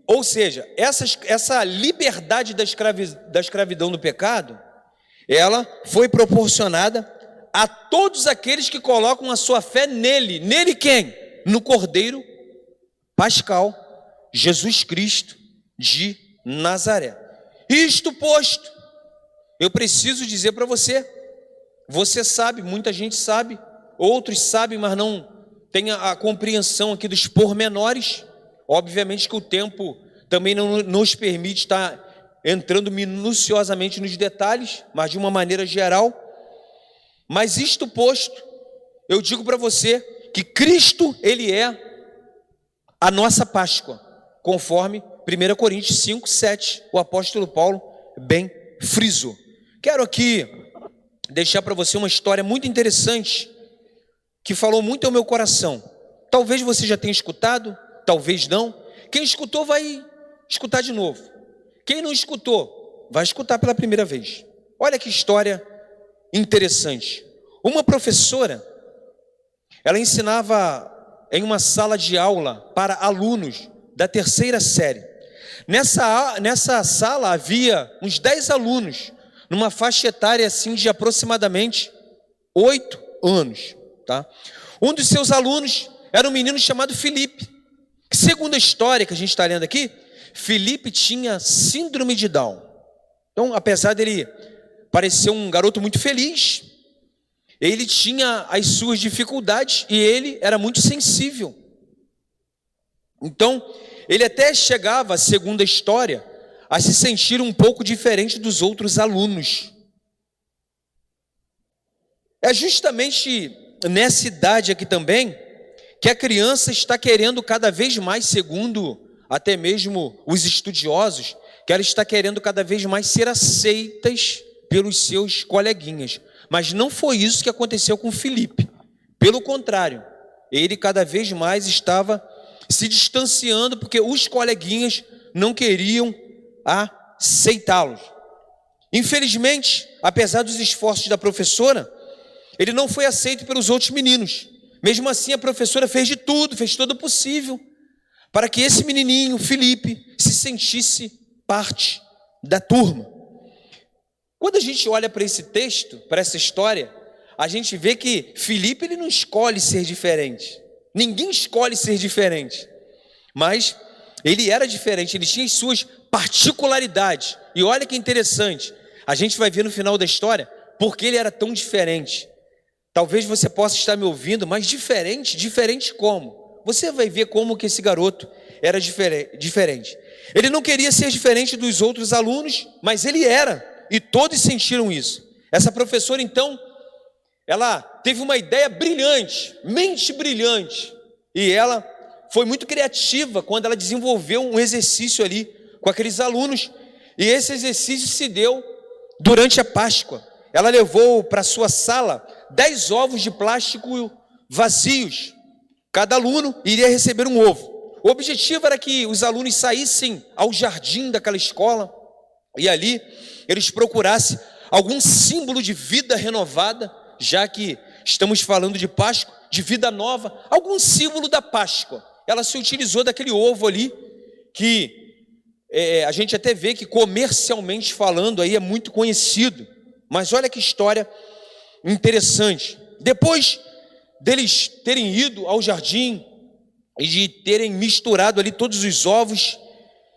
Speaker 3: ou seja, essa liberdade da escravidão do pecado, ela foi proporcionada a todos aqueles que colocam a sua fé nele. Nele quem? No Cordeiro Pascal, Jesus Cristo de Nazaré. Isto posto, eu preciso dizer para você, você sabe, muita gente sabe, outros sabem, mas não tem a compreensão aqui dos pormenores. Obviamente que o tempo também não nos permite estar entrando minuciosamente nos detalhes, mas de uma maneira geral. Mas isto posto, eu digo para você que Cristo, Ele é a nossa Páscoa, conforme 1 Coríntios 5, 7, o apóstolo Paulo bem frisou. Quero aqui deixar para você uma história muito interessante, que falou muito ao meu coração. Talvez você já tenha escutado, talvez não. Quem escutou vai escutar de novo. Quem não escutou, vai escutar pela primeira vez. Olha que história interessante. Uma professora, ela ensinava em uma sala de aula para alunos da 3ª série. Nessa sala havia uns 10 alunos, numa faixa etária assim de aproximadamente 8 anos. Tá? Um dos seus alunos era um menino chamado Felipe, que, segundo a história que a gente está lendo aqui, Felipe tinha síndrome de Down. Então, apesar dele parecer um garoto muito feliz, ele tinha as suas dificuldades e ele era muito sensível. Então, ele até chegava, segundo a história, a se sentir um pouco diferente dos outros alunos. É justamente nessa idade aqui também que a criança está querendo cada vez mais, segundo até mesmo os estudiosos, que ela está querendo cada vez mais ser aceitas pelos seus coleguinhas. Mas não foi isso que aconteceu com Felipe. Pelo contrário, ele cada vez mais estava se distanciando porque os coleguinhas não queriam aceitá-los. Infelizmente, apesar dos esforços da professora, ele não foi aceito pelos outros meninos. Mesmo assim, a professora fez de tudo, fez todo o possível para que esse menininho, Felipe, se sentisse parte da turma. Quando a gente olha para esse texto, para essa história, a gente vê que Felipe, ele não escolhe ser diferente. Ninguém escolhe ser diferente. Mas ele era diferente, ele tinha as suas particularidades. E olha que interessante, a gente vai ver no final da história porque ele era tão diferente. Talvez você possa estar me ouvindo, mas diferente? Diferente como? Você vai ver como que esse garoto era diferente. Ele não queria ser diferente dos outros alunos, mas ele era. E todos sentiram isso. Essa professora, então, ela teve uma ideia brilhante, mente brilhante. E ela foi muito criativa quando ela desenvolveu um exercício ali com aqueles alunos. E esse exercício se deu durante a Páscoa. Ela levou para sua sala 10 ovos de plástico vazios. Cada aluno iria receber um ovo. O objetivo era que os alunos saíssem ao jardim daquela escola e ali eles procurassem algum símbolo de vida renovada, já que estamos falando de Páscoa, de vida nova, algum símbolo da Páscoa. Ela se utilizou daquele ovo ali, que a gente até vê que comercialmente falando aí é muito conhecido. Mas olha que história interessante. Depois deles terem ido ao jardim e de terem misturado ali todos os ovos,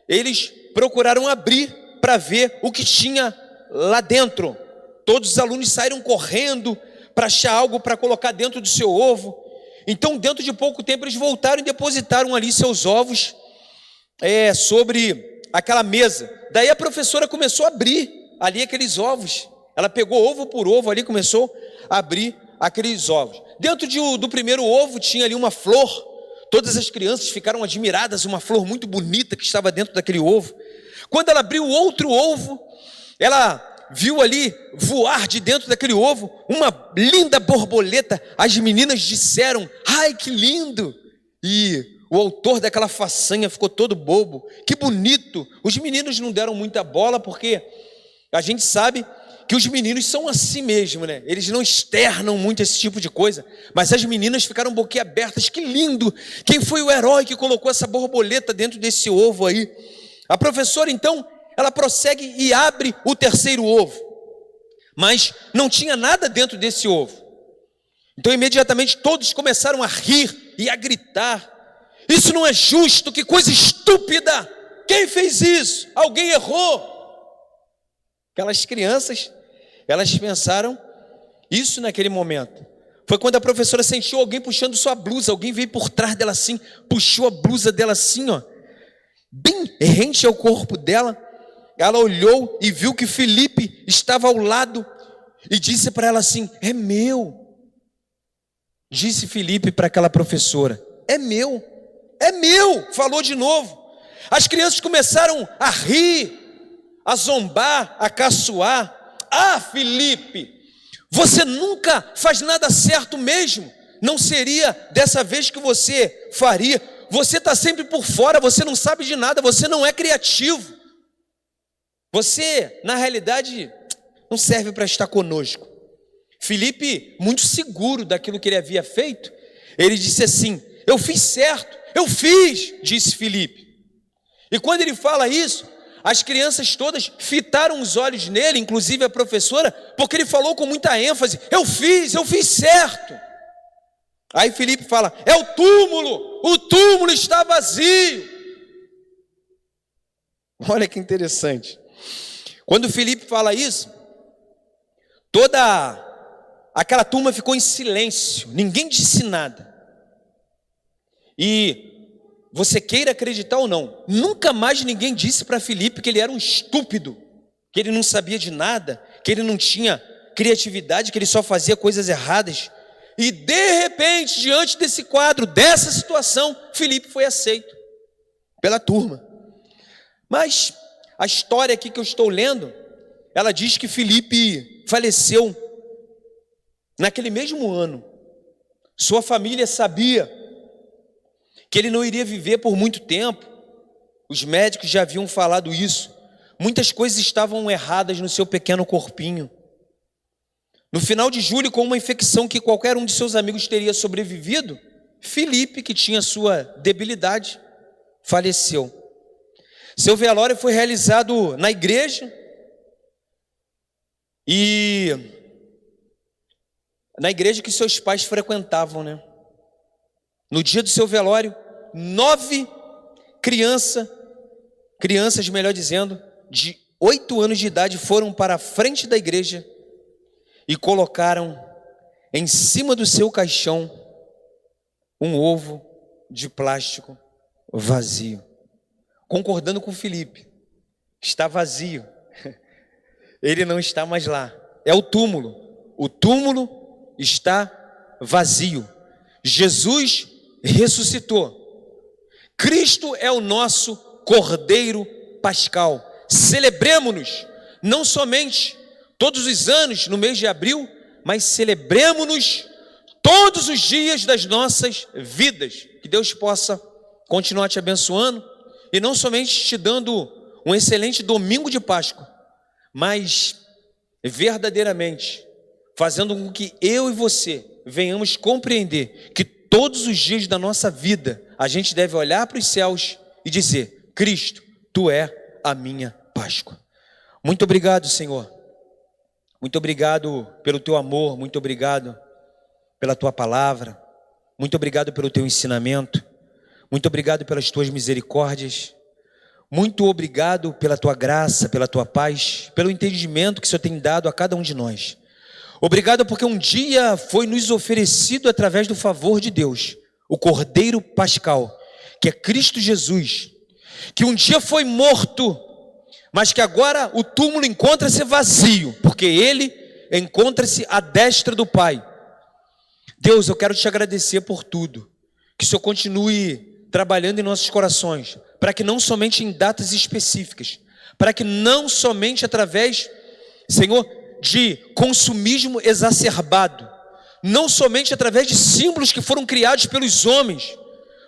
Speaker 3: eles procuraram abrir para ver o que tinha lá dentro. Todos os alunos saíram correndo para achar algo para colocar dentro do seu ovo. Então, dentro de pouco tempo, eles voltaram e depositaram ali seus ovos sobre aquela mesa. Daí a professora começou a abrir ali aqueles ovos. Ela pegou ovo por ovo ali, começou a abrir aqueles ovos. Dentro do primeiro ovo tinha ali uma flor. Todas as crianças ficaram admiradas, uma flor muito bonita que estava dentro daquele ovo. Quando ela abriu o outro ovo, ela viu ali voar de dentro daquele ovo uma linda borboleta. As meninas disseram: ai, que lindo! E o autor daquela façanha ficou todo bobo. Que bonito! Os meninos não deram muita bola porque a gente sabe que os meninos são assim mesmo, né? Eles não externam muito esse tipo de coisa, mas as meninas ficaram boquiabertas. Que lindo! Quem foi o herói que colocou essa borboleta dentro desse ovo aí? A professora, então, ela prossegue e abre o terceiro ovo, mas não tinha nada dentro desse ovo. Então, imediatamente, todos começaram a rir e a gritar: isso não é justo, que coisa estúpida! Quem fez isso? Alguém errou! Aquelas crianças, elas pensaram isso naquele momento. Foi quando a professora sentiu alguém puxando sua blusa. Alguém veio por trás dela assim, puxou a blusa dela assim, ó, bem rente ao corpo dela. Ela olhou e viu que Felipe estava ao lado e disse para ela assim: é meu. Disse Filipe para aquela professora: é meu, é meu. Falou de novo. As crianças começaram a rir, a zombar, a caçoar. Ah, Filipe, você nunca faz nada certo mesmo. Não seria dessa vez que você faria. Você está sempre por fora, você não sabe de nada, você não é criativo. Você, na realidade, não serve para estar conosco. Filipe, muito seguro daquilo que ele havia feito, ele disse assim: eu fiz certo, eu fiz, disse Filipe. E quando ele fala isso, as crianças todas fitaram os olhos nele, inclusive a professora, porque ele falou com muita ênfase: eu fiz certo. Aí Filipe fala: é o túmulo está vazio. Olha que interessante. Quando Filipe fala isso, toda aquela turma ficou em silêncio, ninguém disse nada. E você queira acreditar ou não, nunca mais ninguém disse para Filipe que ele era um estúpido, que ele não sabia de nada, que ele não tinha criatividade, que ele só fazia coisas erradas. E de repente, diante desse quadro, dessa situação, Filipe foi aceito pela turma. Mas a história aqui que eu estou lendo, ela diz que Filipe faleceu naquele mesmo ano. Sua família sabia que ele não iria viver por muito tempo. Os médicos já haviam falado isso. Muitas coisas estavam erradas no seu pequeno corpinho. No final de julho, com uma infecção que qualquer um de seus amigos teria sobrevivido, Filipe, que tinha sua debilidade, faleceu. Seu velório foi realizado na igreja, e na igreja que seus pais frequentavam, né? No dia do seu velório, 9 crianças, melhor dizendo, de 8 anos de idade, foram para a frente da igreja e colocaram em cima do seu caixão um ovo de plástico vazio. Concordando com Filipe, está vazio, ele não está mais lá. É o túmulo está vazio. Jesus ressuscitou. Cristo é o nosso Cordeiro Pascal. Celebremos-nos, não somente todos os anos no mês de abril, mas celebremos-nos todos os dias das nossas vidas. Que Deus possa continuar te abençoando e não somente te dando um excelente domingo de Páscoa, mas verdadeiramente fazendo com que eu e você venhamos compreender que todos os dias da nossa vida a gente deve olhar para os céus e dizer: Cristo, Tu é a minha Páscoa. Muito obrigado, Senhor. Muito obrigado pelo Teu amor, muito obrigado pela Tua palavra, muito obrigado pelo Teu ensinamento, muito obrigado pelas Tuas misericórdias, muito obrigado pela Tua graça, pela Tua paz, pelo entendimento que o Senhor tem dado a cada um de nós. Obrigado porque um dia foi nos oferecido através do favor de Deus, o Cordeiro Pascal, que é Cristo Jesus, que um dia foi morto, mas que agora o túmulo encontra-se vazio, porque ele encontra-se à destra do Pai. Deus, eu quero te agradecer por tudo, que o Senhor continue trabalhando em nossos corações, para que não somente em datas específicas, para que não somente através, Senhor, de consumismo exacerbado, não somente através de símbolos que foram criados pelos homens,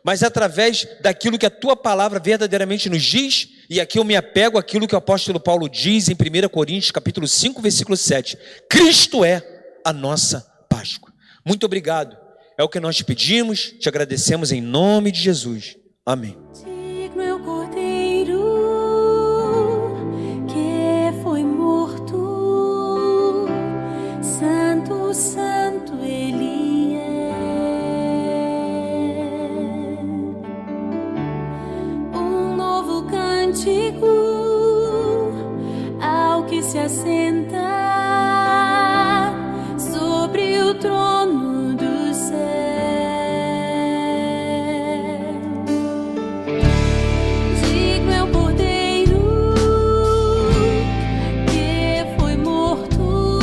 Speaker 3: mas através daquilo que a Tua palavra verdadeiramente nos diz. E aqui eu me apego àquilo que o apóstolo Paulo diz em 1 Coríntios capítulo 5, versículo 7. Cristo é a nossa Páscoa. Muito obrigado. É o que nós te pedimos, te agradecemos em nome de Jesus. Amém.
Speaker 1: Digno é o Cordeiro que foi morto, santo, santo Ele é. Um novo cântico ao que se assenta sobre o trono do céu. Digno é o Cordeiro que foi morto,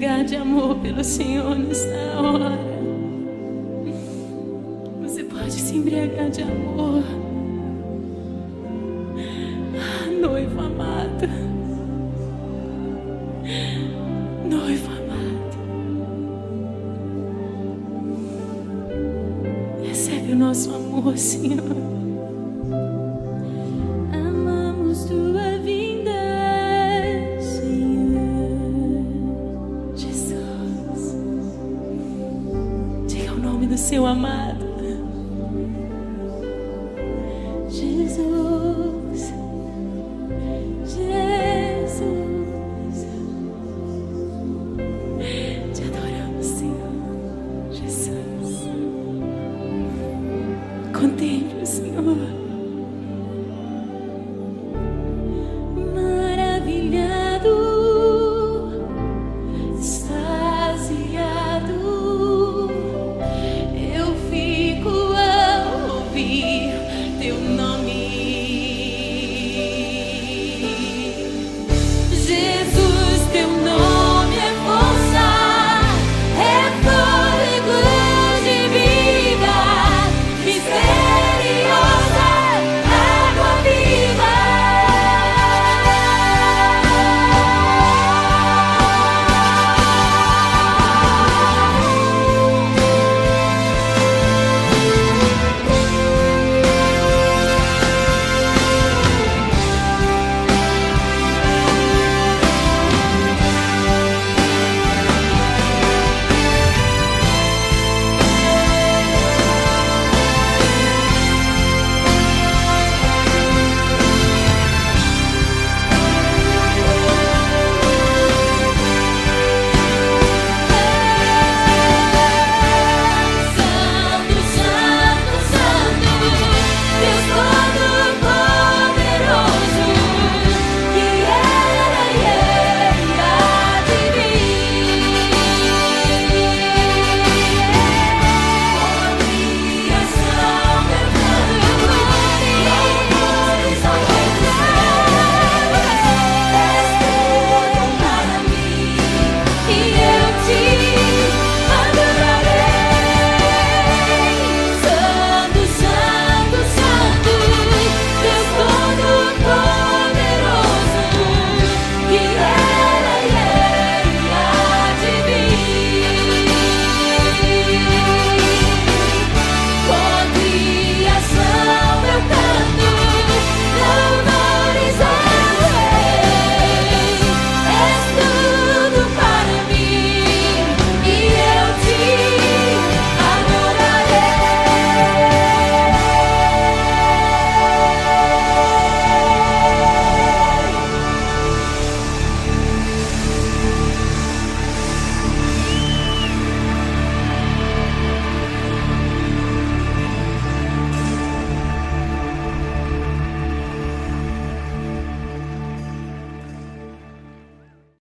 Speaker 1: embriagar de amor pelo Senhor nesta hora. Você pode se embriagar de amor. Noivo amado, noivo amado, recebe o nosso amor, Senhor. Amamos tua vinda, Senhor Jesus. Diga o nome do seu amado.